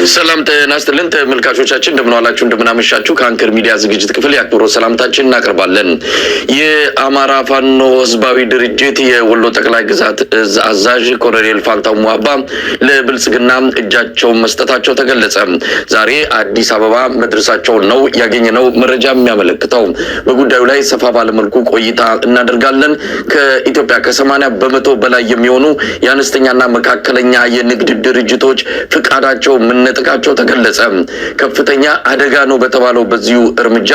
ሰላም ጤና ይስጥልን ተመልካቾቻችን እንደምን ዋላችሁ እንደምን አመሻችሁ ከአንከር ሚዲያ ዝግጅት ክፍል ያክብሮ ሰላምታችን እናቀርባለን። የአማራ ፋኖ ህዝባዊ ድርጅት የወሎ ጠቅላይ ግዛት አዛዥ ኮሎኔል ፋንታው ሙአባ ለብልጽግና እጃቸውን መስጠታቸው ተገለጸ። ዛሬ አዲስ አበባ መድረሳቸው ነው ያገኘነው መረጃ የሚያመለክተው። በጉዳዩ ላይ ሰፋ ባለ መልኩ ቆይታ እናደርጋለን። ከኢትዮጵያ ከ80% በላይ የሚሆኑ የአነስተኛና መካከለኛ የንግድ ድርጅቶች ፍቃዳቸው መነጠቃቸው ተገለጸ። ከፍተኛ አደጋ ነው በተባለው በዚሁ እርምጃ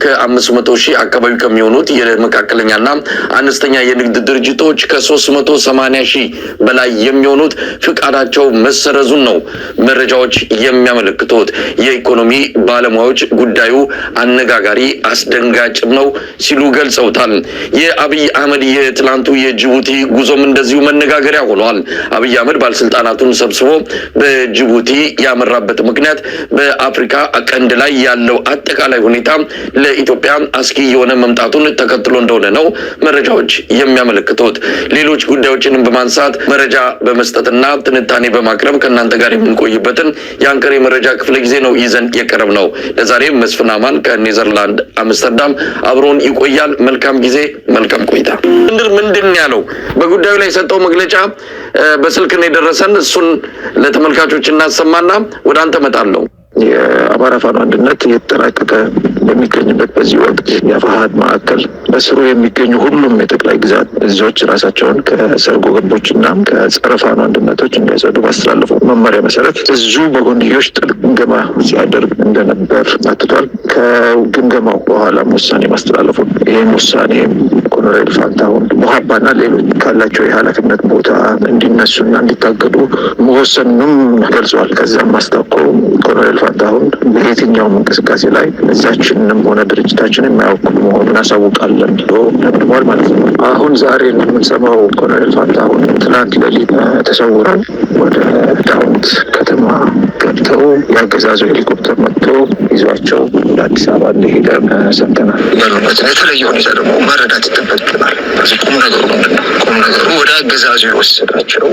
ከ500,000 አካባቢ ከሚሆኑት የመካከለኛና አነስተኛ የንግድ ድርጅቶች ከ380,000 በላይ የሚሆኑት ፍቃዳቸው መሰረዙን ነው መረጃዎች የሚያመለክቱት። የኢኮኖሚ ባለሙያዎች ጉዳዩ አነጋጋሪ አስደንጋጭም ነው ሲሉ ገልጸውታል። የአብይ አህመድ የትላንቱ የጅቡቲ ጉዞም እንደዚሁ መነጋገሪያ ሆኗል። አብይ አህመድ ባለስልጣናቱን ሰብስቦ በጅቡቲ ያመራበት ምክንያት በአፍሪካ ቀንድ ላይ ያለው አጠቃላይ ሁኔታ ለኢትዮጵያ አስጊ የሆነ መምጣቱን ተከትሎ እንደሆነ ነው መረጃዎች የሚያመለክቱት። ሌሎች ጉዳዮችንም በማንሳት መረጃ በመስጠትና ትንታኔ በማቅረብ ከእናንተ ጋር የምንቆይበትን የአንከር መረጃ ክፍለ ጊዜ ነው ይዘን የቀረብ ነው። ለዛሬ መስፍን አማን ከኔዘርላንድ አምስተርዳም አብሮን ይቆያል። መልካም ጊዜ፣ መልካም ቆይታ። ምንድን ያለው በጉዳዩ ላይ የሰጠው መግለጫ በስልክ ነው የደረሰን። እሱን ለተመልካቾች እናሰማና ወደ አንተ መጣለሁ። የአማራ ፋኖ አንድነት እየተጠናቀቀ በሚገኝበት በዚህ ወቅት የአፋሕድ ማዕከል በስሩ የሚገኙ ሁሉም የጠቅላይ ግዛት እዞች ራሳቸውን ከሰርጎ ገቦችና ከጸረ ፋኖ አንድነቶች እንዲያጸዱ ባስተላለፈው መመሪያ መሰረት እዙ በጎንዮሽ ጥልቅ ግምገማ ሲያደርግ እንደነበር አትቷል። ከግምገማው በኋላም ውሳኔ ማስተላለፉ ይህም ውሳኔ ኮሎኔል ፋንታሁን ሙአባና ሌሎች ካላቸው የኃላፊነት ቦታ እንዲነሱና እንዲታገዱ መወሰኑንም ገልጿል። ከዛም አስታውቆ ኮሎኔል ፋንታሁን በየትኛውም እንቅስቃሴ ላይ እዛችንንም ሆነ ድርጅታችን የማያውቁ መሆኑን አሳውቃለን ብሎ ደምድሟል ማለት ነው። አሁን ዛሬ የምንሰማው ኮሎኔል ፋንታሁን ትናንት ሌሊት ተሰውረው ወደ ዳውንት ከተማ ገብተው የአገዛዙ ሄሊኮፕተር መጥቶ ይዟቸው ወደ አዲስ አበባ እንደሄደ ሰምተናል። ያሉበት የተለየ ሁኔታ ደግሞ መረዳት ይጠበቅብናል። በዚህ ቁም ነገሩ ምንድነው? ቁም ነገሩ ወደ አገዛዙ የወሰዳቸው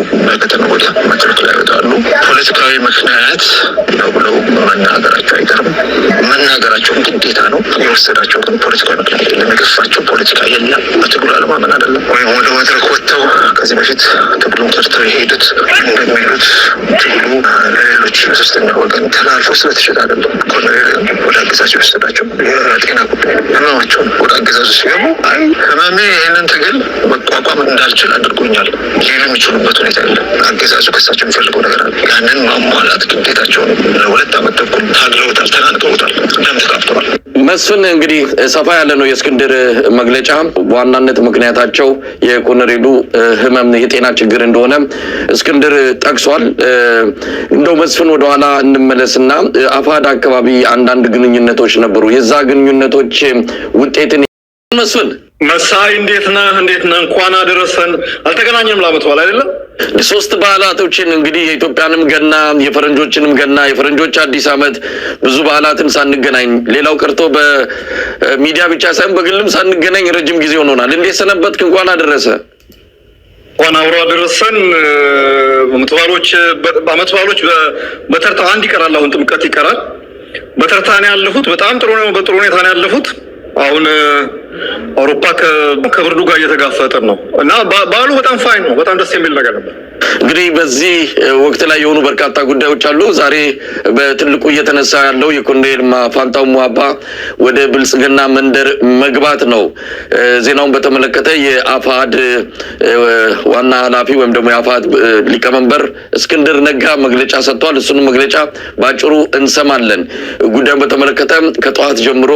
ከተማ ወደ መድረክ ላይ ይወጣሉ። ፖለቲካዊ ምክንያት ነው ብለው መናገራቸው አይቀርም። መናገራቸውን ግዴታ ነው። የወሰዳቸው ግን ፖለቲካዊ ምክንያት የለም። የገፋቸው ፖለቲካ የለም። በትግሉ አለማመን አይደለም። ወይም ወደ መድረክ ወጥተው ከዚህ በፊት ትግሉን ጠርተው የሄዱት እንደሚሉት ትግሉ ለሌሎች ሶስተኛ ወገን ተላልፎ ስለተሸጠ አይደለም። ኮሎኔል ወደ አገዛዙ የወሰዳቸው የጤና ጉዳይ ህመማቸውን ወደ አገዛዙ ሲገቡ አይ ህመሜ ይህንን ትግል መቋቋም እንዳልችል አድርጎኛል ሊሉ የሚችሉበት ሁኔታ የለም። አገዛዙ ከሳቸው የሚፈልገው ነገር አለ። ያንን ማሟላት ግዴታቸው ነው። ለሁለት ዓመት ተኩል ታግለውታል፣ ተናንቀውታል፣ ደም ተቃብተዋል። መስፍን እንግዲህ ሰፋ ያለ ነው የእስክንድር መግለጫ። በዋናነት ምክንያታቸው የኮሎኔሉ ህመም የጤና ችግር እንደሆነ እስክንድር ጠቅሷል። እንደው መስፍን ወደኋላ እንመለስና አፋሕድ አካባቢ አንዳንድ ግንኙነቶች ነበሩ። የዛ ግንኙነቶች ውጤትን መስፍን መሳይ እንዴት ነህ? እንኳን አደረሰን። አልተገናኘንም ለዓመት በኋላ አይደለም። ሶስት በዓላቶችን እንግዲህ የኢትዮጵያንም ገና የፈረንጆችንም ገና የፈረንጆች አዲስ ዓመት ብዙ በዓላትን ሳንገናኝ ሌላው ቀርቶ በሚዲያ ብቻ ሳይሆን በግልም ሳንገናኝ ረጅም ጊዜ ሆኖናል። እንዴት ሰነበትክ? እንኳን አደረሰ። እንኳን አብሮ አደረሰን። ዓመት በዓሎች በተርታ አንድ ይቀራል። አሁን ጥምቀት ይቀራል። በተርታ ነው ያለፉት። በጣም ጥሩ ነው። በጥሩ ሁኔታ ነው ያለፉት። አሁን አውሮፓ ከብርዱ ጋር እየተጋፈጠን ነው እና በዓሉ በጣም ፋይን ነው። በጣም ደስ የሚል ነገር ነበር። እንግዲህ በዚህ ወቅት ላይ የሆኑ በርካታ ጉዳዮች አሉ። ዛሬ በትልቁ እየተነሳ ያለው የኮሎኔል ፋንታው ሙአባ ወደ ብልጽግና መንደር መግባት ነው። ዜናውን በተመለከተ የአፋሕድ ዋና ኃላፊ ወይም ደግሞ የአፋሕድ ሊቀመንበር እስክንድር ነጋ መግለጫ ሰጥቷል። እሱንም መግለጫ ባጭሩ እንሰማለን። ጉዳዩን በተመለከተ ከጠዋት ጀምሮ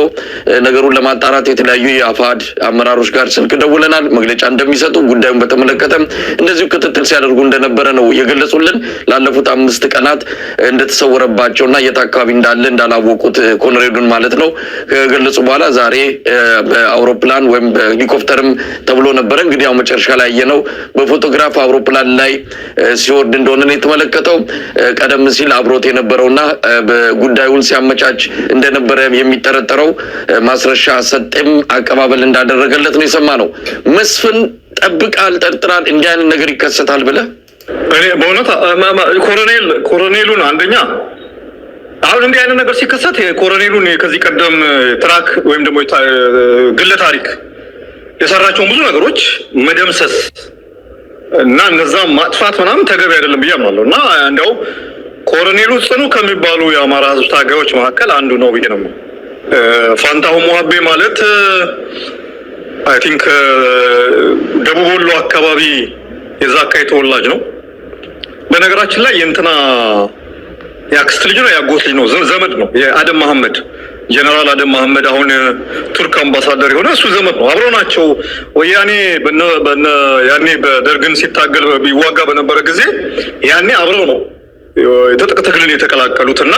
ነገሩን ለማጣራት የተለያዩ የአፋሕድ አመራሮች ጋር ስልክ ደውለናል። መግለጫ እንደሚሰጡ ጉዳዩን በተመለከተ እንደዚሁ ክትትል ሲያደርጉ እንደነበረ ነው የገለጹልን። ላለፉት 5 ቀናት እንደተሰወረባቸውና የት አካባቢ እንዳለ እንዳላወቁት ኮሎኔሉን ማለት ነው ከገለጹ በኋላ ዛሬ በአውሮፕላን ወይም በሄሊኮፕተርም ተብሎ ነበረ። እንግዲህ ያው መጨረሻ ላይ ያየነው በፎቶግራፍ አውሮፕላን ላይ ሲወርድ እንደሆነ ነው የተመለከተው። ቀደም ሲል አብሮት የነበረውና በጉዳዩን ሲያመቻች እንደነበረ የሚጠረጠረው ማስረሻ ሰጤም አቀባበል እንዳደረገለት ነው የሰማነው። መስፍን ጠብቃል፣ ጠርጥራል እንዲህ አይነት ነገር ይከሰታል ብለህ? እኔ በእውነት ኮሎኔሉን አንደኛ አሁን እንዲህ አይነት ነገር ሲከሰት የኮሎኔሉን ከዚህ ቀደም ትራክ ወይም ደግሞ ግለ ታሪክ የሰራቸውን ብዙ ነገሮች መደምሰስ እና እነዛ ማጥፋት ምናምን ተገቢ አይደለም ብዬ አምናለሁ። እና እንደው ኮሎኔሉ ጽኑ ከሚባሉ የአማራ ህዝብ ታጋዮች መካከል አንዱ ነው ብዬ ነው። ፋንታሁን ሞሀቤ ማለት አይ ቲንክ ደቡብ ወሎ አካባቢ የዛ አካባቢ ተወላጅ ነው። በነገራችን ላይ የእንትና የአክስት ልጅ ነው ያጎት ልጅ ነው ዘመድ ነው የአደም መሐመድ ጀነራል አደም መሐመድ አሁን ቱርክ አምባሳደር የሆነ እሱ ዘመድ ነው። አብረው ናቸው። ወያኔ ያኔ በደርግን ሲታገል ቢዋጋ በነበረ ጊዜ ያኔ አብረው ነው የትጥቅ ትግልን የተቀላቀሉትና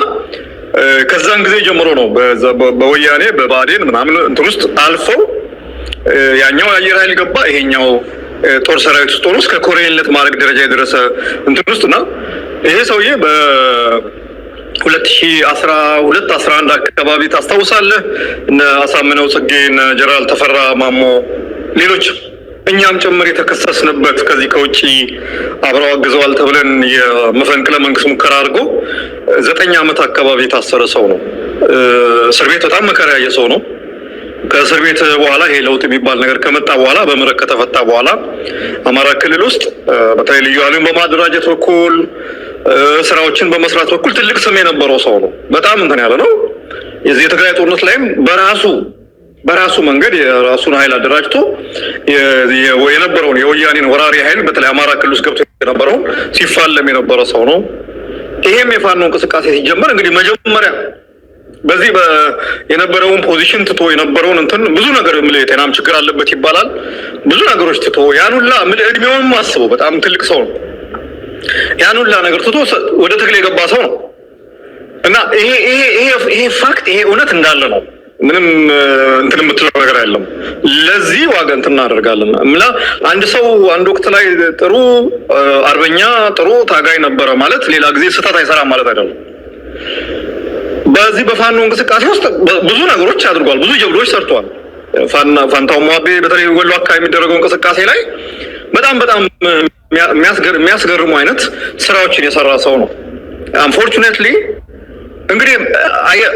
ከዛን ጊዜ ጀምሮ ነው በወያኔ በባዴን ምናምን እንትን ውስጥ አልፈው ያኛው አየር ኃይል ገባ፣ ይሄኛው ጦር ሰራዊት ውስጥ ሆኖ እስከ ኮሎኔልነት ማዕረግ ደረጃ የደረሰ እንትን ውስጥና ይሄ ሰውዬ በ2012-11 አካባቢ ታስታውሳለህ እነ አሳምነው ጽጌ እነ ጀነራል ተፈራ ማሞ ሌሎች እኛም ጭምር የተከሰስንበት ከዚህ ከውጪ አብረው አግዘዋል ተብለን የመፈንቅለ መንግስት ሙከራ አድርጎ 9 ዓመት አካባቢ የታሰረ ሰው ነው። እስር ቤት በጣም መከራ ያየ ሰው ነው። ከእስር ቤት በኋላ ይሄ ለውጥ የሚባል ነገር ከመጣ በኋላ በምህረት ከተፈታ በኋላ አማራ ክልል ውስጥ በተለይ ልዩ ኃይሉን በማደራጀት በኩል ስራዎችን በመስራት በኩል ትልቅ ስም የነበረው ሰው ነው። በጣም እንትን ያለ ነው። የዚህ የትግራይ ጦርነት ላይም በራሱ መንገድ የራሱን ኃይል አደራጅቶ የነበረውን የወያኔን ወራሪ ኃይል በተለይ አማራ ክልል ውስጥ ገብቶ የነበረውን ሲፋለም የነበረ ሰው ነው። ይሄም የፋኖ እንቅስቃሴ ሲጀመር እንግዲህ መጀመሪያ በዚህ የነበረውን ፖዚሽን ትቶ የነበረውን እንትን ብዙ ነገር የጤናም ችግር አለበት ይባላል። ብዙ ነገሮች ትቶ ያን ሁላ እድሜውንም አስበው በጣም ትልቅ ሰው ነው። ያን ሁላ ነገር ትቶ ወደ ትግል የገባ ሰው ነው እና ይሄ ፋክት ይሄ እውነት እንዳለ ነው። ምንም እንትን የምትለው ነገር አይደለም። ለዚህ ዋጋ እንትን እናደርጋለን። አንድ ሰው አንድ ወቅት ላይ ጥሩ አርበኛ ጥሩ ታጋይ ነበረ ማለት ሌላ ጊዜ ስህተት አይሰራም ማለት አይደለም። በዚህ በፋኖ እንቅስቃሴ ውስጥ ብዙ ነገሮች አድርጓል። ብዙ ጀብዶች ሰርቷል። ፋንታሁን ሞሀቤ በተለይ ወሎ አካባቢ የሚደረገው እንቅስቃሴ ላይ በጣም የሚያስገርሙ አይነት ስራዎችን የሰራ ሰው ነው። አንፎርቹኔትሊ እንግዲህ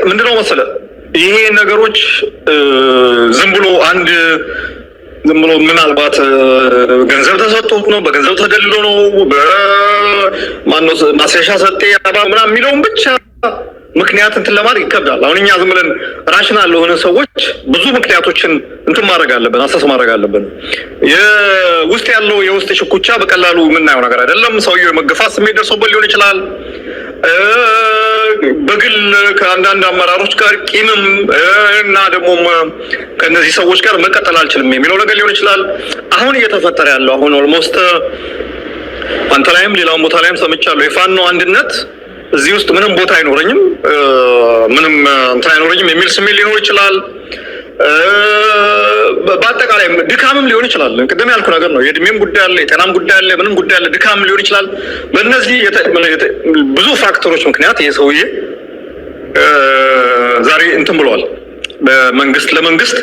ምንድነው መሰለህ ይሄ ነገሮች ዝም ብሎ ምናልባት ገንዘብ ተሰጥቶት ነው፣ በገንዘብ ተደልሎ ነው፣ በማነው ማስያሻ ሰጤ ምናምን የሚለውን ብቻ ምክንያት እንትን ለማድረግ ይከብዳል። አሁን እኛ ዝም ብለን ራሽናል ለሆነ ሰዎች ብዙ ምክንያቶችን እንትን ማድረግ አለብን፣ አሰስ ማድረግ አለብን። የውስጥ ያለው የውስጥ ሽኩቻ በቀላሉ የምናየው ነገር አይደለም። ሰውየው የመገፋት ስሜት ደርሶበት ሊሆን ይችላል። በግል ከአንዳንድ አመራሮች ጋር ቂምም እና ደግሞ ከነዚህ ሰዎች ጋር መቀጠል አልችልም የሚለው ነገር ሊሆን ይችላል። አሁን እየተፈጠረ ያለው አሁን ኦልሞስት አንተ ላይም ሌላውን ቦታ ላይም ሰምቻለሁ የፋኖ አንድነት እዚህ ውስጥ ምንም ቦታ አይኖረኝም፣ ምንም እንትን አይኖረኝም የሚል ስሜት ሊኖር ይችላል። በአጠቃላይ ድካምም ሊሆን ይችላል። ቅድም ያልኩ ነገር ነው። የእድሜም ጉዳይ አለ፣ የጤናም ጉዳይ አለ፣ ምንም ጉዳይ አለ፣ ድካም ሊሆን ይችላል። በእነዚህ ብዙ ፋክተሮች ምክንያት ይሄ ሰውዬ ዛሬ እንትን ብለዋል። ለመንግስት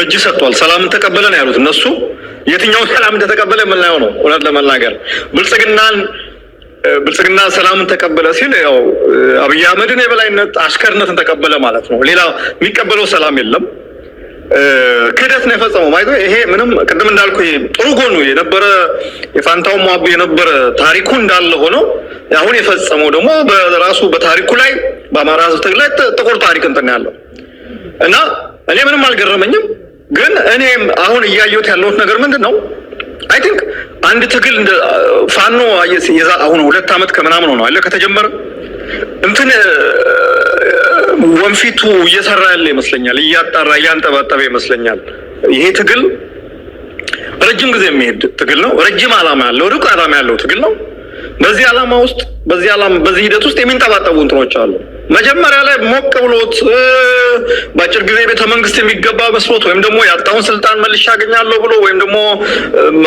እጅ ሰጥቷል። ሰላምን ተቀበለ ነው ያሉት እነሱ። የትኛውን ሰላም እንደተቀበለ የምናየው ነው። እውነት ለመናገር ብልጽግና ሰላምን ተቀበለ ሲል ያው አብይ አህመድን የበላይነት አሽከርነትን ተቀበለ ማለት ነው። ሌላ የሚቀበለው ሰላም የለም። ክህደት ነው የፈጸመው ማለት ነው። ይሄ ምንም ቅድም እንዳልኩ ጥሩ ጎኑ የነበረ የፋንታሁን ሞሀቤ የነበረ ታሪኩ እንዳለ ሆኖ አሁን የፈጸመው ደግሞ በራሱ በታሪኩ ላይ በአማራ ሕዝብ ትግል ላይ ጥቁር ታሪክ እንትን ያለው እና እኔ ምንም አልገረመኝም። ግን እኔም አሁን እያየሁት ያለሁት ነገር ምንድን ነው? አይ ቲንክ አንድ ትግል እንደ ፋኖ አሁን 2 ዓመት ከምናምን ሆነ አለ ከተጀመረ እንትን ወንፊቱ እየሰራ ያለ ይመስለኛል። እያጣራ እያንጠባጠበ ይመስለኛል። ይሄ ትግል ረጅም ጊዜ የሚሄድ ትግል ነው። ረጅም ዓላማ ያለው ሩቅ ዓላማ ያለው ትግል ነው። በዚህ ዓላማ ውስጥ በዚህ ሂደት ውስጥ የሚንጠባጠቡ እንትኖች አሉ። መጀመሪያ ላይ ሞቅ ብሎት በአጭር ጊዜ ቤተ መንግስት የሚገባ መስሎት ወይም ደግሞ ያጣውን ስልጣን መልሼ አገኛለሁ ብሎ ወይም ደግሞ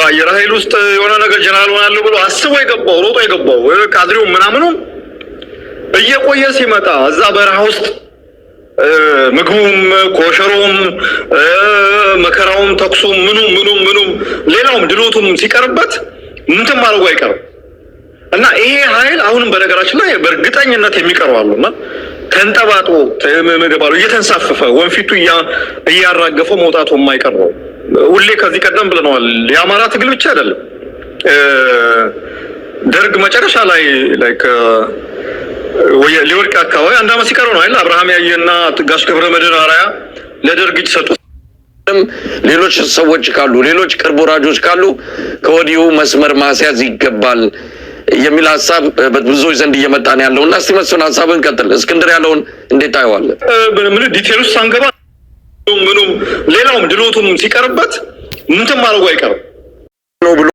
አየር ኃይል ውስጥ የሆነ ነገር ጀነራል ሆናለሁ ብሎ አስቦ የገባው ሮጦ የገባው ካድሬው ምናምኑም እየቆየ ሲመጣ እዛ በረሃ ውስጥ ምግቡም ኮሸሮም መከራውም ተኩሱም ምኑም ሌላውም ድሎቱም ሲቀርበት እንትን ማድረጉ አይቀርም እና ይሄ ኃይል አሁንም በነገራችን ላይ በእርግጠኝነት የሚቀርባሉና ተንጠባጥቦ ተመገባሉ እየተንሳፈፈ ወንፊቱ እያራገፈው መውጣቱ የማይቀር ነው። ሁሌ ከዚህ ቀደም ብለናል። የአማራ ትግል ብቻ አይደለም። ደርግ መጨረሻ ላይ ሊወድቅ አካባቢ አንድ አመት ሲቀረው ነው አይደል? አብርሃም ያየና ጋሽ ገብረመድህን አርአያ ለደርግ እጅ ሰጡ። ሌሎች ሰዎች ካሉ ሌሎች ቅርብ ወራጆች ካሉ ከወዲሁ መስመር ማስያዝ ይገባል የሚል ሀሳብ ብዙዎች ዘንድ እየመጣ ነው ያለው እና እስቲ መስፍን ሀሳብን ቀጥል። እስክንድር ያለውን እንዴት ታየዋለህ? ምን ዲቴል ውስጥ ሳንገባ ምኑም ሌላውም ድሎቱም ሲቀርበት ምንተም ማድረጉ አይቀርም ነው ብሎ